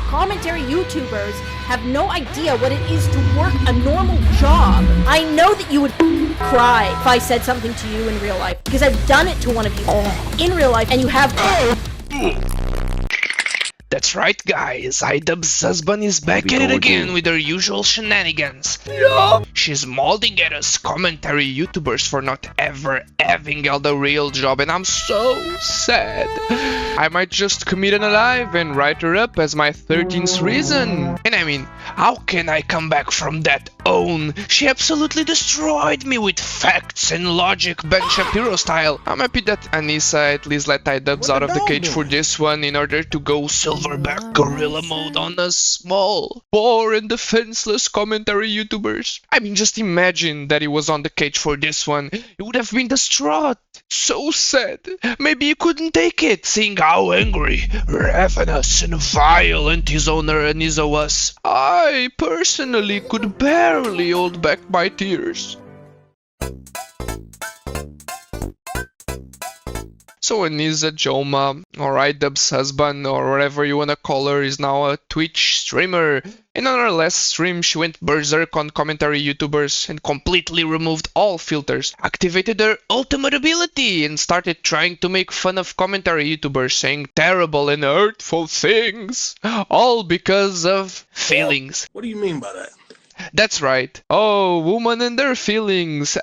Commentary YouTubers have no idea what it is to work a normal job. I know that you would cry if I said something to you in real life, because I've done it to one of you in real life, and you have. That's right, guys. iDubbbz's husband is back at it again with her usual shenanigans. Yeah. She's molding at us commentary YouTubers for not ever having held a real job, and I'm so sad. I might just commit an alive and write her up as my 13th reason. And I mean, how can I come back from that own? She absolutely destroyed me with facts and logic, Ben Shapiro style. I'm happy that Anisa at least let iDubbbz out of the cage for this one in order to go silverback gorilla mode on us small, poor and defenseless commentary YouTubers. I mean, just imagine that he was on the cage for this one. He would have been distraught. So sad. Maybe he couldn't take it, seeing how angry, ravenous and violent his owner Anisa was. I personally could barely hold back my tears. So Anisa Joma, or iDubbbz's husband, or whatever you wanna call her, is now a Twitch streamer. And on her last stream, she went berserk on commentary YouTubers and completely removed all filters, activated her ultimate ability, and started trying to make fun of commentary YouTubers, saying terrible and hurtful things. All because of feelings. What do you mean by that? That's right. Oh, woman and their feelings.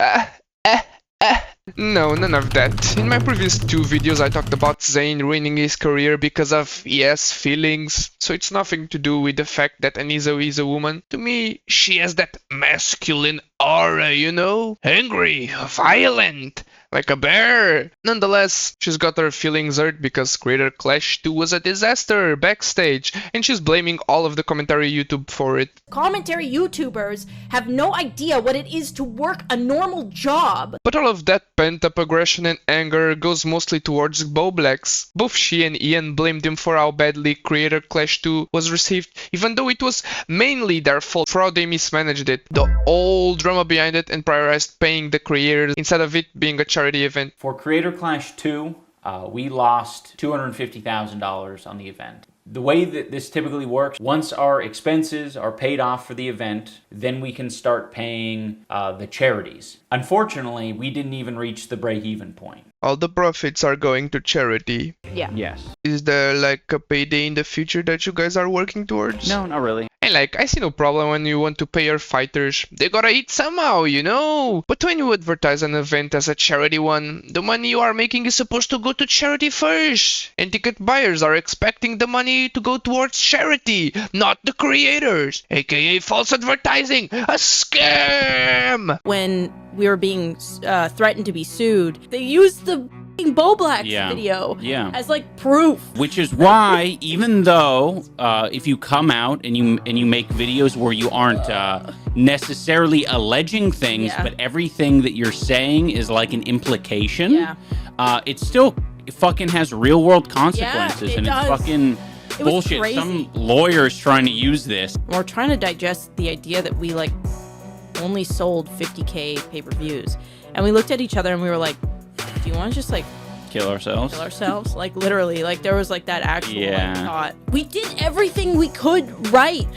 No, none of that. In my previous 2 videos I talked about Zayn ruining his career because of, yes, feelings. So it's nothing to do with the fact that Anisa is a woman. To me, she has that masculine aura, you know? Angry, violent, like a bear. Nonetheless, she's got her feelings hurt because Creator Clash 2 was a disaster backstage, and she's blaming all of the commentary YouTube for it. Commentary YouTubers have no idea what it is to work a normal job. But all of that pent-up aggression and anger goes mostly towards Boblex. Both she and Ian blamed him for how badly Creator Clash 2 was received, even though it was mainly their fault for how they mismanaged it. The whole drama behind it and prioritized paying the creators instead of it being a charity event. For Creator Clash 2, we lost $250,000 on the event. The way that this typically works, once our expenses are paid off for the event, then we can start paying the charities. Unfortunately, we didn't even reach the break-even point. All the profits are going to charity. Yeah. Yes. Is there like a payday in the future that you guys are working towards? No, not really. And like, I see no problem when you want to pay your fighters. They gotta eat somehow, you know? But when you advertise an event as a charity one, the money you are making is supposed to go to charity first. And ticket buyers are expecting the money to go towards charity, not the creators. AKA false advertising, a scam! When we were being threatened to be sued, they used the Boblex video as like proof. Which is why, even though if you come out and you make videos where you aren't necessarily alleging things, but everything that you're saying is like an implication, it still fucking has real world consequences, and it's fucking bullshit. Crazy. Some lawyers trying to use this. We're trying to digest the idea that we like only sold 50K pay-per-views, and we looked at each other and we were like, do you want to just like kill ourselves? Like literally, like there was like that actual like, thought. We did everything we could right,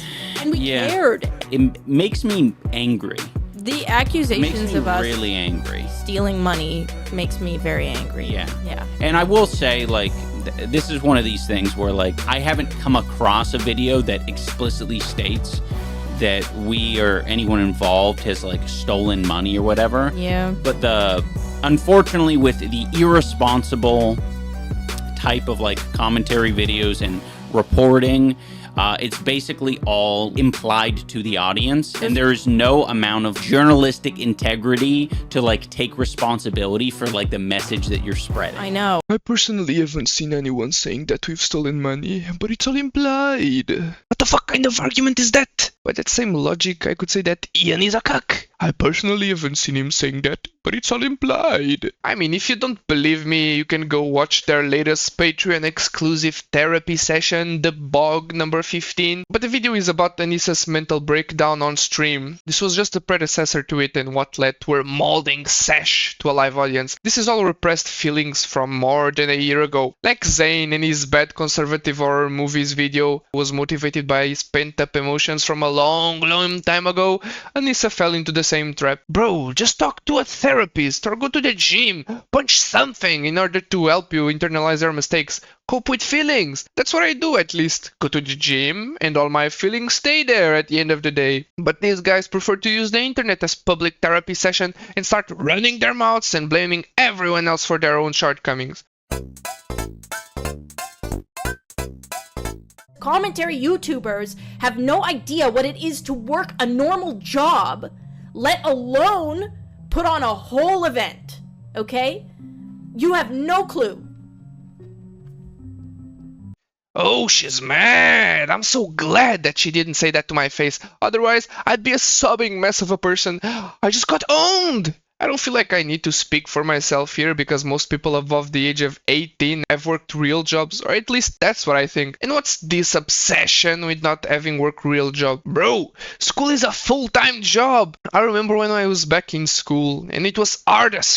and we cared. It makes me angry. The accusations of us really angry stealing money makes me very angry. Yeah. And I will say, like, this is one of these things where, like, I haven't come across a video that explicitly states that we or anyone involved has, like, stolen money or whatever. Yeah. But unfortunately, with the irresponsible type of, like, commentary videos and reporting, it's basically all implied to the audience, and there is no amount of journalistic integrity to like take responsibility for like the message that you're spreading. I know. I personally haven't seen anyone saying that we've stolen money, but it's all implied. What the fuck kind of argument is that? By that same logic, I could say that Ian is a cuck. I personally haven't seen him saying that, but it's all implied. I mean, if you don't believe me, you can go watch their latest Patreon exclusive therapy session, The Bog number 15. But the video is about Anisa's mental breakdown on stream. This was just a predecessor to it and what led to her molding sesh to a live audience. This is all repressed feelings from more than a year ago. Like Zayn in his bad conservative horror movies video was motivated by his pent-up emotions from a long time ago, Anisa fell into the same trap. Bro, just talk to a therapist or go to the gym, punch something in order to help you internalize your mistakes. Cope with feelings. That's what I do, at least. Go to the gym and all my feelings stay there at the end of the day. But these guys prefer to use the internet as public therapy session and start running their mouths and blaming everyone else for their own shortcomings. Commentary YouTubers have no idea what it is to work a normal job, let alone put on a whole event, okay? You have no clue. Oh, she's mad. I'm so glad that she didn't say that to my face. Otherwise, I'd be a sobbing mess of a person. I just got owned. I don't feel like I need to speak for myself here because most people above the age of 18 have worked real jobs, or at least that's what I think. And what's this obsession with not having worked real job? Bro, school is a full-time job. I remember when I was back in school and it was hard as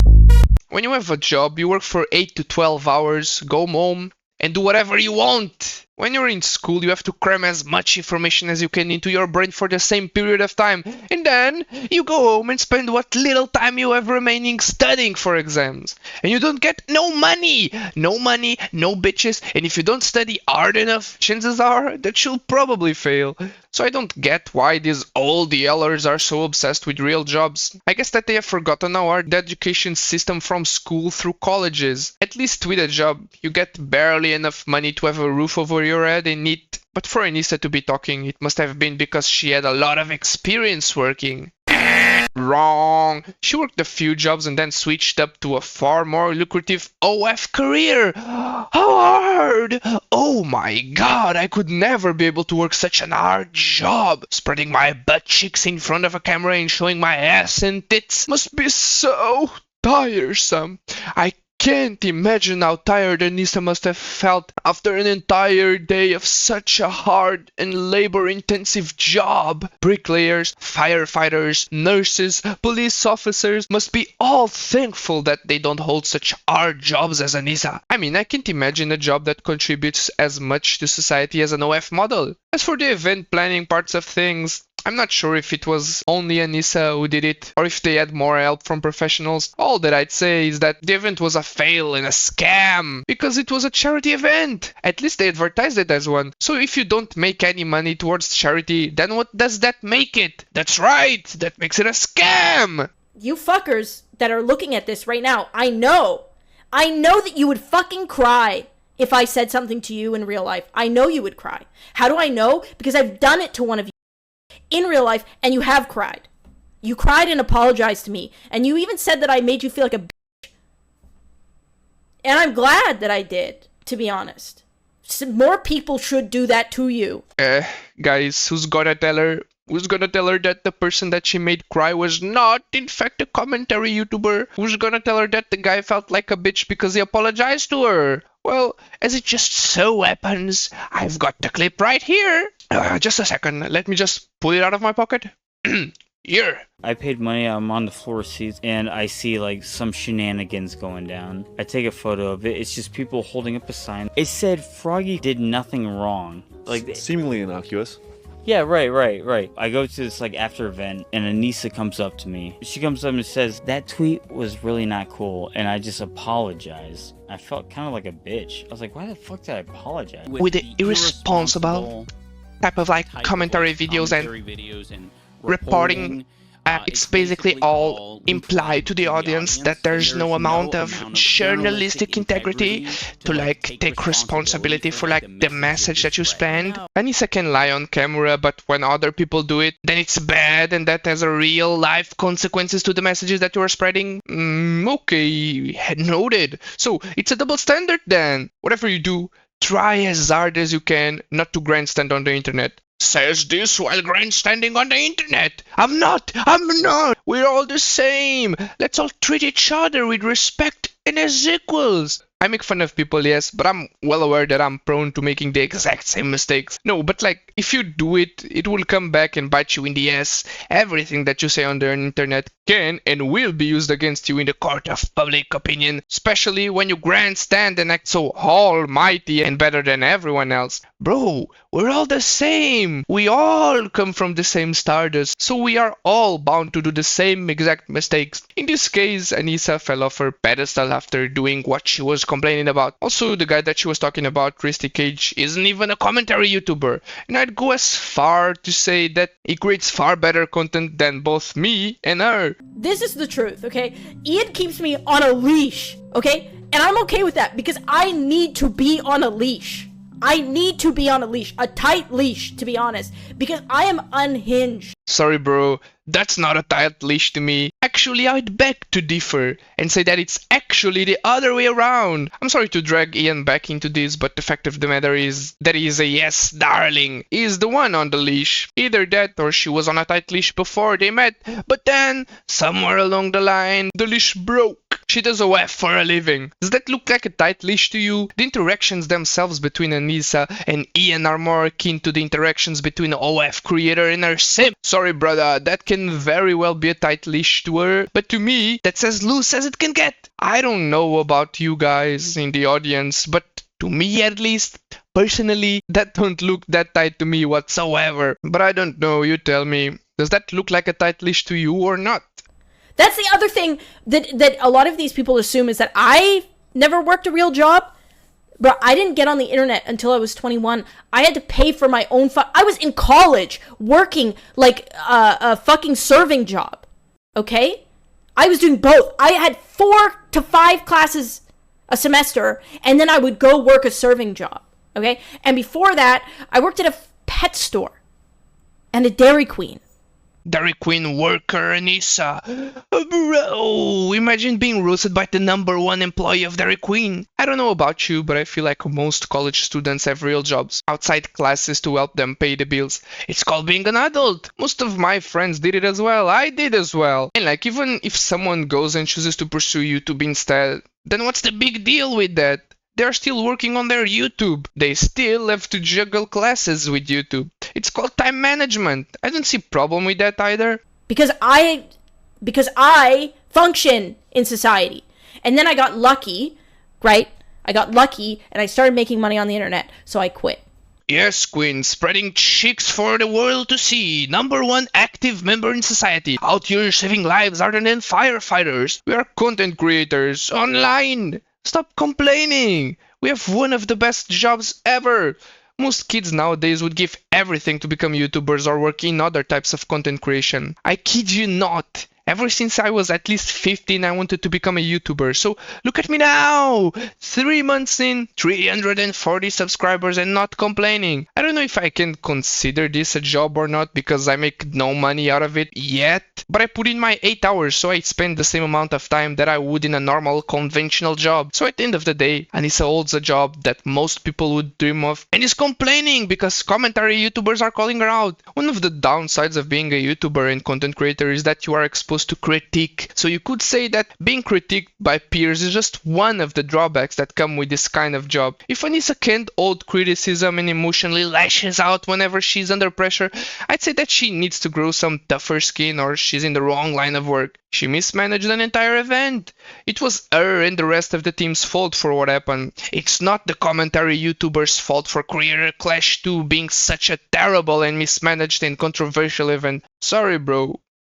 when you have a job, you work for 8 to 12 hours, go home, and do whatever you want. When you're in school, you have to cram as much information as you can into your brain for the same period of time. And then you go home and spend what little time you have remaining studying for exams. And you don't get no money. No money, no bitches. And if you don't study hard enough, chances are that you'll probably fail. So I don't get why these old yellers are so obsessed with real jobs. I guess that they have forgotten how our education system from school through colleges. At least with a job, you get barely enough money to have a roof over your head and eat. But for Anisa to be talking, it must have been because she had a lot of experience working. Wrong. She worked a few jobs and then switched up to a far more lucrative OF career. How hard! Oh my god, I could never be able to work such an hard job. Spreading my butt cheeks in front of a camera and showing my ass and tits must be so tiresome. I can't imagine how tired Anisa must have felt after an entire day of such a hard and labor-intensive job. Bricklayers, firefighters, nurses, police officers must be all thankful that they don't hold such hard jobs as Anisa. I mean, I can't imagine a job that contributes as much to society as an OF model. As for the event planning parts of things, I'm not sure if it was only Anisa who did it, or if they had more help from professionals. All that I'd say is that the event was a fail and a scam, because it was a charity event. At least they advertised it as one. So if you don't make any money towards charity, then what does that make it? That's right, that makes it a scam! You fuckers that are looking at this right now, I know that you would fucking cry if I said something to you in real life. I know you would cry. How do I know? Because I've done it to one of you in real life, and you have cried. You cried and apologized to me, and you even said that I made you feel like a bitch. And I'm glad that I did, to be honest. More people should do that to you. Guys, who's gonna tell her? Who's gonna tell her that the person that she made cry was not, in fact, a commentary YouTuber? Who's gonna tell her that the guy felt like a bitch because he apologized to her? Well, as it just so happens, I've got the clip right here. Just a second, let me just pull it out of my pocket. Here. I paid money, I'm on the floor seats, and I see like some shenanigans going down. I take a photo of it, it's just people holding up a sign. It said Froggy did nothing wrong. Like seemingly innocuous. Yeah, right. I go to this like after event and Anisa comes up to me. She comes up and says, that tweet was really not cool, and I just apologize. I felt kind of like a bitch. I was like, why the fuck did I apologize? With the irresponsible type of like commentary videos and reporting, it's basically all implied to the audience that there's no amount of journalistic integrity to like take responsibility for like the message that you spend. Anisa can lie on camera, but when other people do it, then it's bad and that has a real life consequences to the messages that you are spreading. Okay, noted. So it's a double standard then. Whatever you do, try as hard as you can not to grandstand on the internet. Says this while grandstanding on the internet. I'm not. We're all the same. Let's all treat each other with respect and as equals. I make fun of people, yes, but I'm well aware that I'm prone to making the exact same mistakes. No, but like, if you do it, it will come back and bite you in the ass. Everything that you say on the internet can and will be used against you in the court of public opinion, especially when you grandstand and act so almighty and better than everyone else. Bro, we're all the same. We all come from the same stardust, so we are all bound to do the same exact mistakes. In this case, Anisa fell off her pedestal after doing what she was complaining about. Also, the guy that she was talking about, Christy Cage, isn't even a commentary YouTuber, and I'd go as far to say that he creates far better content than both me and her. This is the truth, okay? Ian keeps me on a leash, okay? And I'm okay with that because I need to be on a leash. I need to be on a leash, a tight leash, to be honest, because I am unhinged. Sorry, bro, that's not a tight leash to me. Actually, I'd beg to differ and say that it's actually the other way around. I'm sorry to drag Ian back into this, but the fact of the matter is that he is a yes darling. He is the one on the leash. Either that or she was on a tight leash before they met, but then, somewhere along the line, the leash broke. She does OF for a living. Does that look like a tight leash to you? The interactions themselves between Anisa and Ian are more akin to the interactions between OF creator and her sim. Sorry brother, that can very well be a tight leash to her, but to me, that's as loose as it can get. I don't know about you guys in the audience, but to me at least, personally, that don't look that tight to me whatsoever. But I don't know, you tell me. Does that look like a tight leash to you or not? That's the other thing that a lot of these people assume is that I never worked a real job. But I didn't get on the internet until I was 21. I had to pay for my own I was in college working like a fucking serving job. Okay? I was doing both. I had 4 to 5 classes a semester, and then I would go work a serving job. Okay? And before that, I worked at a pet store and a Dairy Queen. Dairy Queen worker Anisa. Bro, imagine being roasted by the #1 employee of Dairy Queen. I don't know about you, but I feel like most college students have real jobs outside classes to help them pay the bills. It's called being an adult. Most of my friends did it as well. I did as well. And like, even if someone goes and chooses to pursue YouTube instead, then what's the big deal with that? They're still working on their YouTube. They still have to juggle classes with YouTube. It's called time management. I don't see problem with that either. Because I function in society. And then I got lucky, right? I got lucky and I started making money on the internet, so I quit. Yes, Queen, spreading chicks for the world to see. #1 active member in society. Out here saving lives other than firefighters. We are content creators online. Stop complaining. We have one of the best jobs ever. Most kids nowadays would give everything to become YouTubers or work in other types of content creation. I kid you not. Ever since I was at least 15, I wanted to become a YouTuber. So look at me now! 3 months in, 340 subscribers and not complaining. I don't know if I can consider this a job or not because I make no money out of it yet. But I put in my 8 hours, so I spend the same amount of time that I would in a normal conventional job. So at the end of the day, Anisa holds a job that most people would dream of and is complaining because commentary YouTubers are calling her out. One of the downsides of being a YouTuber and content creator is that you are exposed to critique. So you could say that being critiqued by peers is just one of the drawbacks that come with this kind of job. If Anisa can't hold criticism and emotionally lashes out whenever she's under pressure, I'd say that she needs to grow some tougher skin or she's in the wrong line of work. She mismanaged an entire event. It was her and the rest of the team's fault for what happened. It's not the commentary YouTuber's fault for Creator Clash 2 being such a terrible and mismanaged and controversial event. Sorry bro,